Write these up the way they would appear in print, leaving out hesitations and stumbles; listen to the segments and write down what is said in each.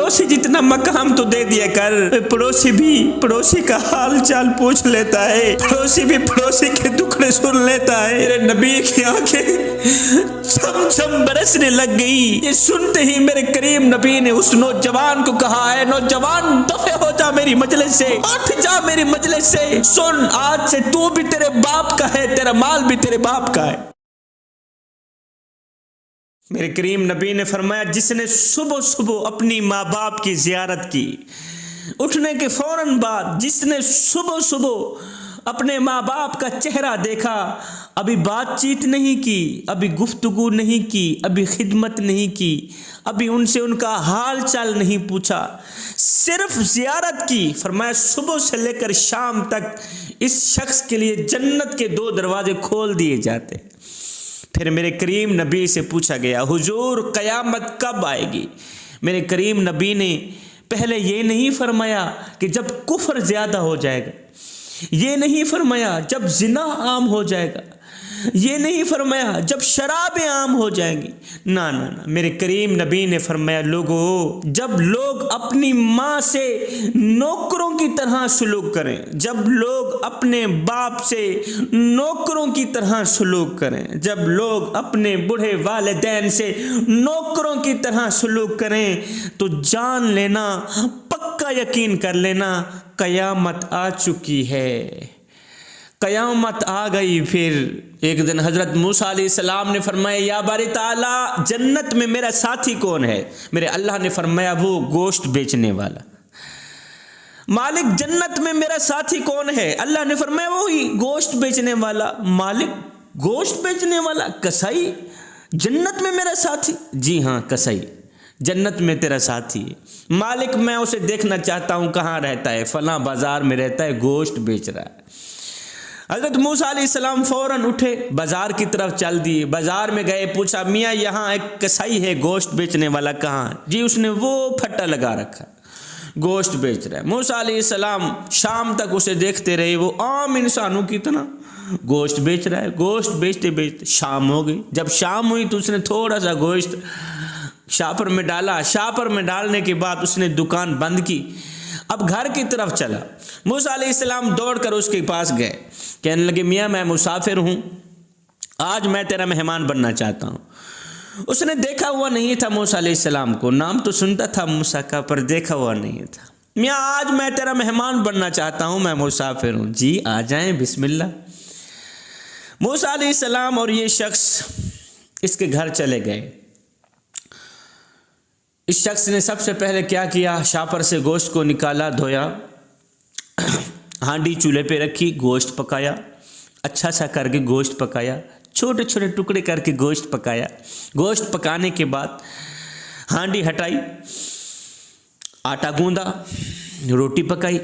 पड़ोसी जितना मकाम तो दे दिया कर, पड़ोसी भी पड़ोसी का हाल चाल पूछ लेता है, पड़ोसी भी पड़ोसी के दुखड़े सुन लेता है। मेरे नबी की आंखें छम बरसने लग गई। ये सुनते ही मेरे करीम नबी ने उस नौजवान को कहा, है नौजवान, दफे हो जा मेरी मजलिस से, उठ जा मेरी मजलिस से। सुन, आज से तू भी तेरे बाप का है, तेरा माल भी तेरे बाप का है। मेरे करीम नबी ने फरमाया, जिसने सुबह सुबह अपनी माँ बाप की जियारत की, उठने के फौरन बाद जिसने सुबह सुबह अपने माँ बाप का चेहरा देखा, अभी बातचीत नहीं की, अभी गुफ्तगू नहीं की, अभी खिदमत नहीं की, अभी उनसे उनका हाल चाल नहीं पूछा, सिर्फ जियारत की, फरमाया सुबह से लेकर शाम तक इस शख्स के लिए जन्नत के 2 दरवाजे खोल दिए जाते। फिर मेरे करीम नबी से पूछा गया, हुजूर क़यामत कब आएगी? मेरे करीम नबी ने पहले ये नहीं फरमाया कि जब कुफ्र ज़्यादा हो जाएगा, ये नहीं फरमाया जब जिना आम हो जाएगा, ये नहीं फरमाया जब शराबें आम हो जाएंगी, ना ना ना। मेरे करीम नबी ने फरमाया, लोगों, जब लोग अपनी माँ से नौकरों की तरह सलूक करें, जब लोग अपने बाप से नौकरों की तरह सलूक करें, जब लोग अपने बूढ़े वालिदैन से नौकरों की तरह सलूक करें, तो जान लेना, पक्का यकीन कर लेना, क़यामत आ चुकी है, क़यामत आ गई। फिर एक दिन हज़रत मूसा अलैहिस्सलाम ने फरमाया, या बारी ताला, जन्नत में मेरा साथी कौन है? मेरे अल्लाह ने फरमाया, वो गोश्त बेचने वाला। मालिक, जन्नत में मेरा साथी कौन है? अल्लाह ने फरमाया, वो ही गोश्त बेचने वाला। मालिक, गोश्त बेचने वाला? कसाई जन्नत में मेरा साथी? जी हाँ, कसाई जन्नत में तेरा साथी है। मालिक, मैं उसे देखना चाहता हूँ, कहाँ रहता है? फला बाजार में रहता है, गोश्त बेच रहा है। हज़रत मूसा अलैहिस्सलाम फ़ौरन उठे, बाज़ार की तरफ चल दिए। बाज़ार में गए, पूछा, मियाँ यहाँ एक कसाई है, गोश्त बेचने वाला कहाँ है? जी, उसने वो फट्टा लगा रखा, गोश्त बेच रहा है। मूसा अलैहिस्सलाम शाम तक उसे देखते रहे, वो आम इंसानों की तरह गोश्त बेच रहा है। गोश्त बेचते बेचते शाम हो गई। जब शाम हुई तो उसने थोड़ा सा गोश्त शापर में डाला। शापर में डालने के बाद उसने दुकान बंद की। अब घर की तरफ चला। मूसा अलैहिस्सलाम दौड़कर उसके पास गए, कहने लगे, मियाँ मैं मुसाफिर हूँ, आज मैं तेरा मेहमान बनना चाहता हूँ। उसने देखा हुआ नहीं था मूसा अलैहिस्सलाम को, नाम तो सुनता था मूसा का, पर देखा हुआ नहीं था। मियाँ आज मैं तेरा मेहमान बनना चाहता हूँ, मैं मुसाफिर हूँ। जी आ जाएं, बिस्मिल्लाह। मूसा अलैहिस्सलाम और ये शख्स इसके घर चले गए। इस शख्स ने सबसे पहले क्या किया, शापर से गोश्त को निकाला, धोया, हांडी चूल्हे पे रखी, गोश्त पकाया, अच्छा सा करके गोश्त पकाया, छोटे छोटे टुकड़े करके गोश्त पकाया। गोश्त पकाने के बाद हांडी हटाई, आटा गूंदा, रोटी पकाई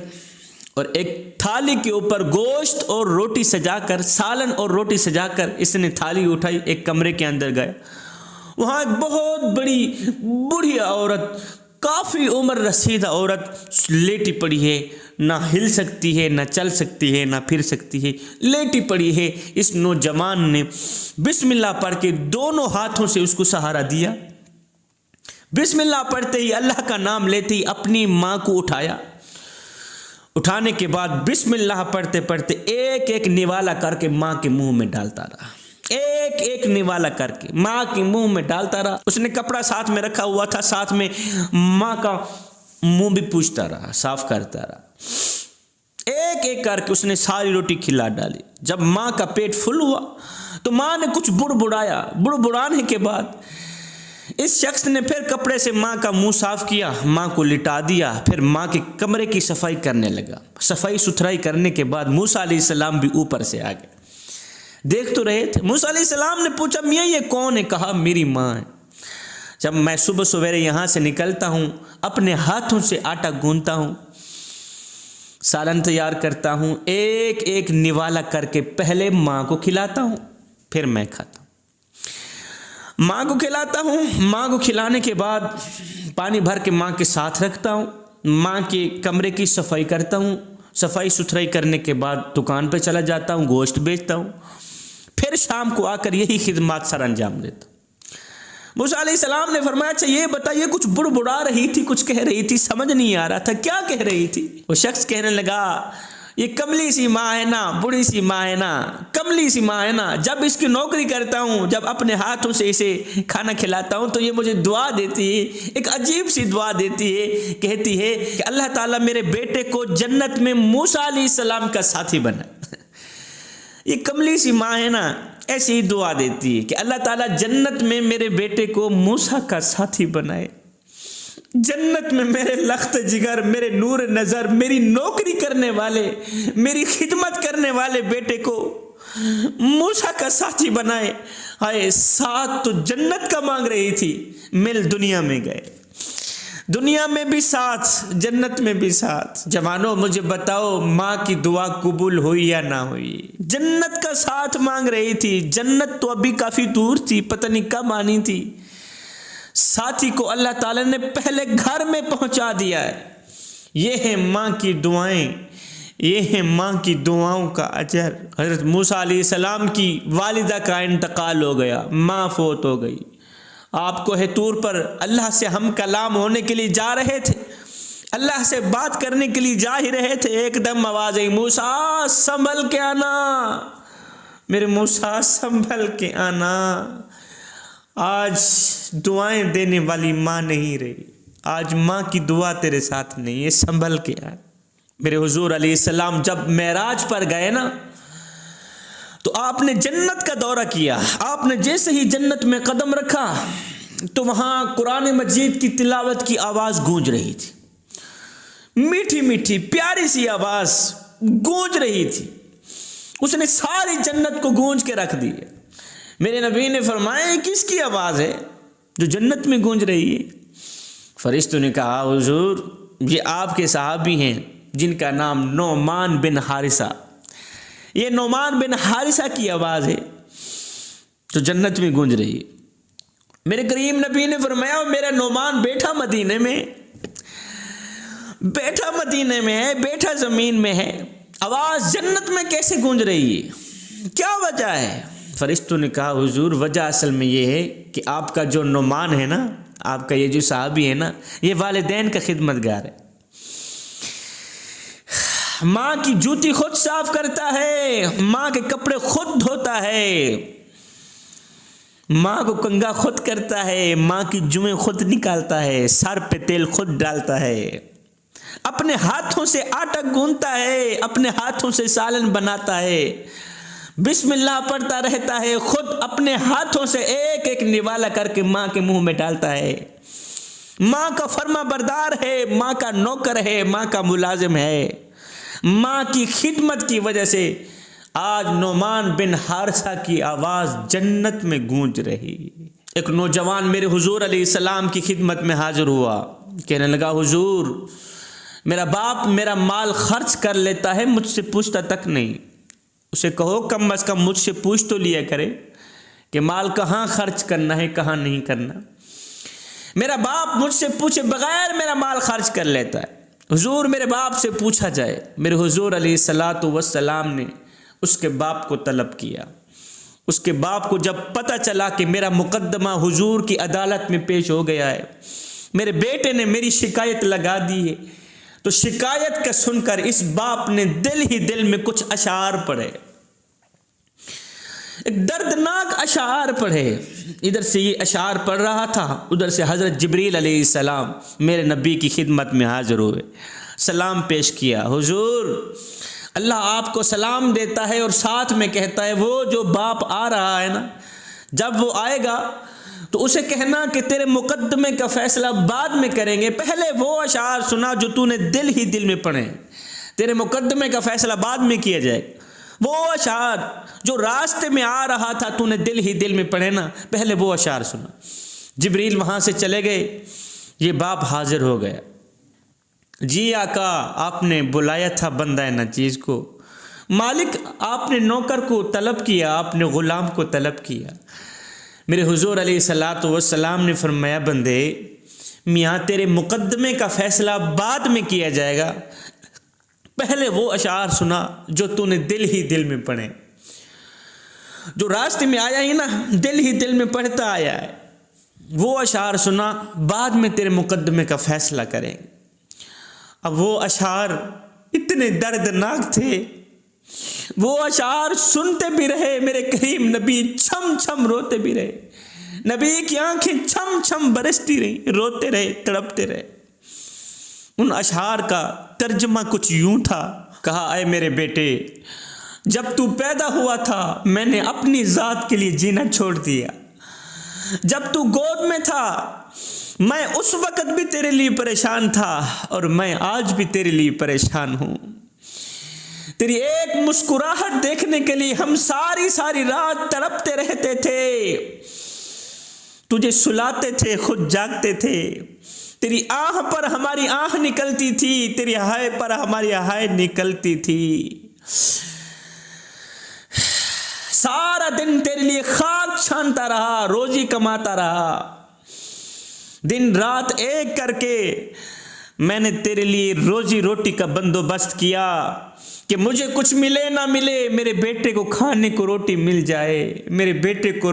और एक थाली के ऊपर गोश्त और रोटी सजाकर, सालन और रोटी सजाकर इसने थाली उठाई, एक कमरे के अंदर गया। वहाँ एक बहुत बड़ी बूढ़ी औरत, काफ़ी उम्र रसीदा औरत लेटी पड़ी है, ना हिल सकती है, ना चल सकती है, ना फिर सकती है, लेटी पड़ी है। इस नौजवान ने बिस्मिल्लाह पढ़ के दोनों हाथों से उसको सहारा दिया। बिस्मिल्लाह पढ़ते ही, अल्लाह का नाम लेते ही अपनी माँ को उठाया। उठाने के बाद बिस्मिल्लाह पढ़ते पढ़ते एक एक निवाला करके माँ के मुंह में डालता रहा, एक एक निवाला करके माँ के मुंह में डालता रहा। उसने कपड़ा साथ में रखा हुआ था, साथ में माँ का मुंह भी पूछता रहा, साफ करता रहा। एक एक करके उसने सारी रोटी खिला डाली। जब माँ का पेट फुल हुआ तो माँ ने कुछ बुड़बुड़ाया। बुड़बुड़ाने के बाद इस शख्स ने फिर कपड़े से माँ का मुंह साफ किया, माँ को लिटा दिया, फिर माँ के कमरे की सफाई करने लगा। सफाई सुथराई करने के बाद मूसा अलैहिस्सलाम भी ऊपर से आ गए, देख तो रहे थे। मूसा अलैहिस्सलाम ने पूछा, मियाँ ये कौन है? कहा, मेरी माँ है। जब मैं सुबह सवेरे यहाँ से निकलता हूँ, अपने हाथों से आटा गूंथता हूँ, सालन तैयार करता हूँ, एक एक निवाला करके पहले माँ को खिलाता हूँ, फिर मैं खाता हूँ। माँ को खिलाता हूँ, माँ को खिलाने के बाद पानी भर के माँ के साथ रखता हूँ, माँ के कमरे की सफाई करता हूँ, सफाई सुथराई करने के बाद दुकान पे चला जाता हूँ, गोश्त बेचता हूँ, फिर शाम को आकर यही खिदमत सर अंजाम देता हूँ। मूसा अलैहिस्सलाम ने फरमाया, अच्छा ये बताइए, कुछ बुड़बुड़ा रही थी, कुछ कह रही थी, समझ नहीं आ रहा था, क्या कह रही थी? वो शख्स कहने लगा, ये कमली सी माँ है ना, बुढ़ी सी माँ है ना, कमली सी माँ है ना, जब इसकी नौकरी करता हूँ, जब अपने हाथों से इसे खाना खिलाता हूँ तो ये मुझे दुआ देती है, एक अजीब सी दुआ देती है, कहती है कि अल्लाह ताला मेरे बेटे को जन्नत में मूसा अलैहिस्सलाम का साथी बना। ये कमली सी माँ है ना, ऐसी ही दुआ देती है कि अल्लाह ताला जन्नत में मेरे बेटे को मूसा का साथी बनाए, जन्नत में मेरे लख्त जिगर, मेरे नूर नज़र, मेरी नौकरी करने वाले, मेरी खिदमत करने वाले बेटे को मूसा का साथी बनाए। हाय, साथ तो जन्नत का मांग रही थी, मिल दुनिया में गए, दुनिया में भी साथ, जन्नत में भी साथ। जवानों मुझे बताओ, माँ की दुआ कबूल हुई या ना हुई? जन्नत का साथ मांग रही थी, जन्नत तो अभी काफी दूर थी, पता नहीं कब आनी थी, साथी को अल्लाह ताला ने पहले घर में पहुंचा दिया है। ये है माँ की दुआएं, ये है माँ की दुआओं का अजर। हज़रत मूसा अलैहिस्सलाम की वालिदा का इंतकाल हो गया, माँ फोत हो गई। आपको है तूर पर अल्लाह से हम कलाम होने के लिए जा रहे थे, अल्लाह से बात करने के लिए जा ही रहे थे, एकदम आवाज़ आई, मूसा संभल के आना, मेरे मूसा संभल के आना। आज दुआएं देने वाली माँ नहीं रही, आज माँ की दुआ तेरे साथ नहीं है, संभल के आ। मेरे हुजूर अलैहिस्सलाम जब मेराज पर गए ना, तो आपने जन्नत का दौरा किया। आपने जैसे ही जन्नत में कदम रखा तो वहाँ कुरान मजीद की तिलावत की आवाज़ गूंज रही थी, मीठी मीठी प्यारी सी आवाज़ गूंज रही थी, उसने सारी जन्नत को गूंज के रख दी। मेरे नबी ने फरमाया, किसकी आवाज़ है जो जन्नत में गूंज रही है? फरिश्तों ने कहा, हुजूर ये आपके सहाबी हैं जिनका नाम नोमान बिन हारिसा, ये नोमान बिन हारिसा की आवाज़ है जो जन्नत में गूंज रही है। मेरे करीम नबी ने फरमाया, मेरा नोमान बैठा मदीने में, बैठा मदीने में है, बैठा ज़मीन में है, आवाज़ जन्नत में कैसे गूंज रही है, क्या वजह है? फरिश्तों ने कहा, हुजूर वजह असल में ये है कि आपका जो नोमान है ना, आपका ये जो साहबी है ना, ये वालिदैन का खिदमतगार है, माँ की जूती खुद साफ करता है, माँ के कपड़े खुद धोता है, माँ को कंघा खुद करता है, माँ की जुएं खुद निकालता है, सर पे तेल खुद डालता है, अपने हाथों से आटा गूंथता है, अपने हाथों से सालन बनाता है, बिस्मिल्लाह पढ़ता रहता है, खुद अपने हाथों से एक एक निवाला करके माँ के मुंह में डालता है, माँ का फर्मा बरदार है, माँ का नौकर है, माँ का मुलाजिम है। माँ की खिदमत की वजह से आज नोमान बिन हारिसा की आवाज़ जन्नत में गूंज रही। एक नौजवान मेरे हुजूर अलैहिस्सलाम की खिदमत में हाजिर हुआ, कहने लगा, हुजूर मेरा बाप मेरा माल खर्च कर लेता है, मुझसे पूछता तक नहीं। उसे कहो कम अज़ कम मुझसे पूछ तो लिया करे कि माल कहाँ खर्च करना है, कहाँ नहीं करना। मेरा बाप मुझसे पूछे बगैर मेरा माल खर्च कर लेता है। हुजूर मेरे बाप से पूछा जाए। मेरे हुजूर अलैहिस्सलातु वस्सलाम ने उसके बाप को तलब किया। उसके बाप को जब पता चला कि मेरा मुकद्दमा हुजूर की अदालत में पेश हो गया है, मेरे बेटे ने मेरी शिकायत लगा दी है, तो शिकायत का सुनकर इस बाप ने दिल ही दिल में कुछ अशार पढ़े, एक दर्दनाक अशार पढ़े। इधर से ये अशार पढ़ रहा था, उधर से हज़रत जिब्रील अलैहिस्सलाम मेरे नबी की खिदमत में हाजिर हुए, सलाम पेश किया। हुजूर अल्लाह आपको सलाम देता है और साथ में कहता है, वो जो बाप आ रहा है ना, जब वो आएगा तो उसे कहना कि तेरे मुकद्दमे का फैसला बाद में करेंगे, पहले वो अशार सुना जो तूने दिल ही दिल में पढ़े, तेरे मुकद्दमे का फैसला बाद में किया जाएगा। वो अशार जो रास्ते में आ रहा था तूने दिल ही दिल में पढ़े ना, पहले वो अशार सुना। जिब्रील वहाँ से चले गए, ये बाप हाजिर हो गया। जी आका, आपने बुलाया था बंदा नचीज़ को, मालिक आपने नौकर को तलब किया, आपने ग़ुलाम को तलब किया। मेरे हुजूर अलैहिस्सलातु वस्सलाम ने फरमाया, बंदे मियाँ तेरे मुकद्दमे का फ़ैसला बाद में किया जाएगा, पहले वो अशार सुना जो तूने दिल ही दिल में पढ़े, जो रास्ते में आया ही ना, दिल ही दिल में पढ़ता आया है। वो अशार सुना, बाद में तेरे मुकदमे का फैसला करेंगे। अब वो अशार इतने दर्दनाक थे, वो अशार सुनते भी रहे, मेरे करीम नबी छम छम रोते भी रहे, नबी की आंखें छम छम बरसती रही, रोते रहे, तड़पते रहे। उन अशार का तर्जमा कुछ यूं था, कहा, अय मेरे बेटे, जब तू पैदा हुआ था मैंने अपनी जात के लिए जीना छोड़ दिया। जब तू गोद में था मैं उस वक्त भी तेरे लिए परेशान था और मैं आज भी तेरे लिए परेशान हूं। तेरी एक मुस्कुराहट देखने के लिए हम सारी सारी रात तड़पते रहते थे, तुझे सुलाते थे, खुद जागते थे। तेरी आह पर हमारी आह निकलती थी, तेरी हाय पर हमारी हाय निकलती थी। सारा दिन तेरे लिए खाक छानता रहा, रोजी कमाता रहा, दिन रात एक करके मैंने तेरे लिए रोजी रोटी का बंदोबस्त किया कि मुझे कुछ मिले ना मिले, मेरे बेटे को खाने को रोटी मिल जाए, मेरे बेटे को